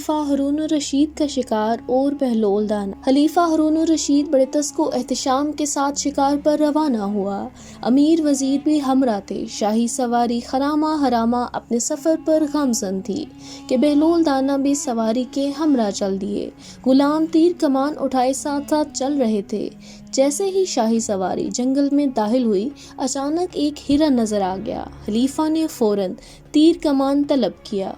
खलीफा हारून रशीद का शिकार और बहलोल दाना। खलीफा हारून रशीद बड़े तस्को एहतशाम के साथ शिकार पर रवाना हुआ। अमीर वजीर भी हमरा थे। शाही सवारी खरामा हरामा अपने सफ़र पर गमज़न थी कि बहलोल दाना भी सवारी के हमरा चल दिए। गुलाम तीर कमान उठाए साथ साथ चल रहे थे। जैसे ही शाही सवारी जंगल में दाखिल हुई, अचानक एक हिरन नजर आ गया। खलीफा ने फौरन तीर कमान तलब किया।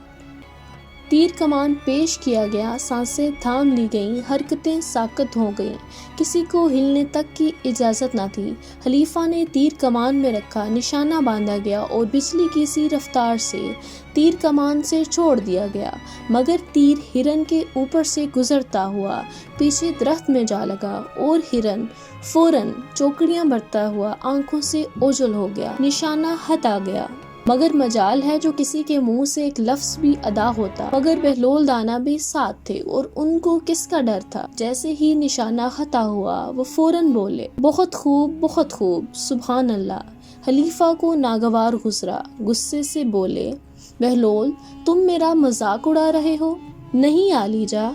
तीर कमान पेश किया गया, सांसें थाम ली गईं, हरकतें साकत हो गईं, किसी को हिलने तक की इजाज़त न थी। खलीफा ने तीर कमान में रखा, निशाना बांधा गया और बिजली की सी रफ्तार से तीर कमान से छोड़ दिया गया, मगर तीर हिरन के ऊपर से गुजरता हुआ पीछे दरख्त में जा लगा और हिरन फौरन चौकड़ियां भरता हुआ आंखों से ओझल हो गया। निशाना हटा गया, मगर मजाल है जो किसी के मुंह से एक लफ्ज भी अदा होता। मगर बहलोल दाना भी साथ थे और उनको किसका डर था। जैसे ही निशाना खता हुआ वो फौरन बोले, बहुत खूब, सुभान अल्लाह। खलीफा को नागवार गुजरा, गुस्से से बोले, बहलोल तुम मेरा मजाक उड़ा रहे हो? नहीं आलीजा,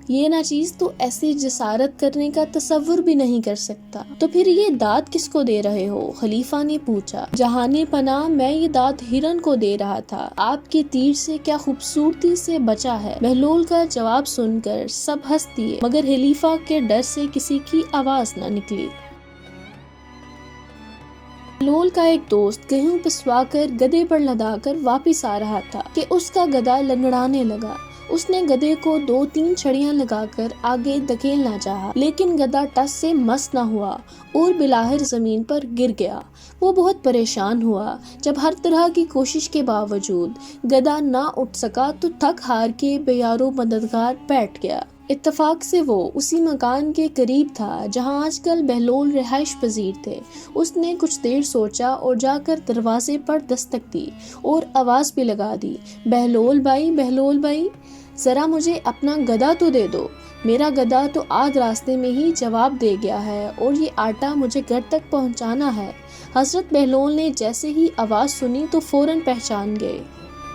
ये ना चीज तो ऐसी जसारत करने का तसव्वुर भी नहीं कर सकता। तो फिर ये दाद किसको दे रहे हो? खलीफा ने पूछा। जहाने पनाह, मैं ये दाद हिरन को दे रहा था। आपके तीर से क्या खूबसूरती से बचा है। बहलोल का जवाब सुनकर सब हंस दिए, मगर खलीफा के डर से किसी की आवाज न निकली। बहलोल का एक दोस्त गेहूं पिसवा कर गधे पर लदाकर वापिस आ रहा था कि उसका गधा लंगड़ाने लगा। उसने गधे को 2-3 छड़ियां लगाकर आगे धकेलना चाहा, लेकिन गधा टस से मस न हुआ और बिलाहिर जमीन पर गिर गया। वो बहुत परेशान हुआ। जब हर तरह की कोशिश के बावजूद गधा ना उठ सका तो थक हार के बेयारो मददगार बैठ गया। इत्तफाक से वो उसी मकान के करीब था जहां आजकल बहलोल रिहाइश पजीर थे। उसने कुछ देर सोचा और जाकर दरवाजे पर दस्तक दी और आवाज भी लगा दी, बहलोल भाई, जरा मुझे अपना गधा तो दे दो। मेरा गधा तो आध रास्ते में ही जवाब दे गया है और ये आटा मुझे घर तक पहुंचाना है। हजरत बहलोल ने जैसे ही आवाज सुनी तो फौरन पहचान गए।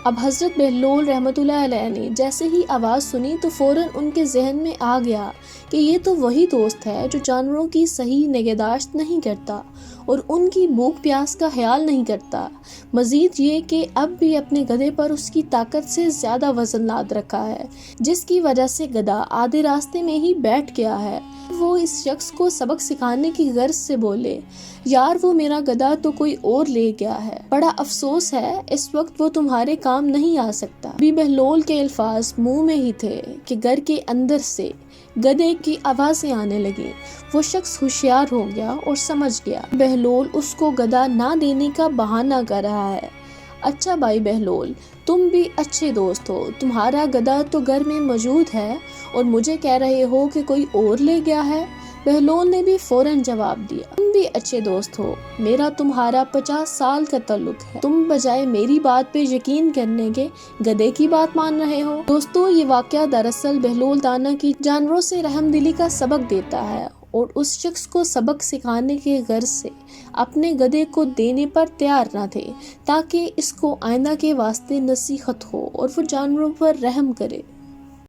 अब हजरत बहलोल रहमतुल्लाह अलैह ने जैसे ही आवाज़ सुनी तो फौरन उनके जहन में आ गया कि ये तो वही दोस्त है जो जानवरों की सही निगहदाश्त नहीं करता और उनकी भूख प्यास का ख्याल नहीं करता। मजीद ये कि अब भी अपने गधे पर उसकी ताकत से ज़्यादा वजन लाद रखा है, जिसकी वजह से गधा आधे रास्ते में ही बैठ गया है। वो इस शख्स को सबक सिखाने की गर्ज से बोले, यार वो मेरा गधा तो कोई और ले गया है। बड़ा अफसोस है, इस वक्त वो तुम्हारे काम नहीं आ सकता। अभी बहलोल के अल्फाज मुंह में ही थे कि घर के अंदर से गधे की आवाजें आने लगी। वो शख्स होशियार हो गया और समझ गया बहलोल उसको गधा ना देने का बहाना कर रहा है। अच्छा भाई बहलोल, तुम भी अच्छे दोस्त हो। तुम्हारा गधा तो घर में मौजूद है और मुझे कह रहे हो कि कोई और ले गया है। बहलोल ने भी फौरन जवाब दिया, तुम भी अच्छे दोस्त हो। मेरा तुम्हारा 50 साल का ताल्लुक है। तुम बजाय मेरी बात पे यकीन करने के गधे की बात मान रहे हो। दोस्तों, ये वाकया दरअसल बहलोल दाना की जानवरों से रहमदिली का सबक देता है और उस शख्स को सबक सिखाने के गर्ज से अपने गधे को देने पर तैयार न थे, ताकि इसको आइंदा के वास्ते नसीहत हो और वो जानवरों पर रहम करे।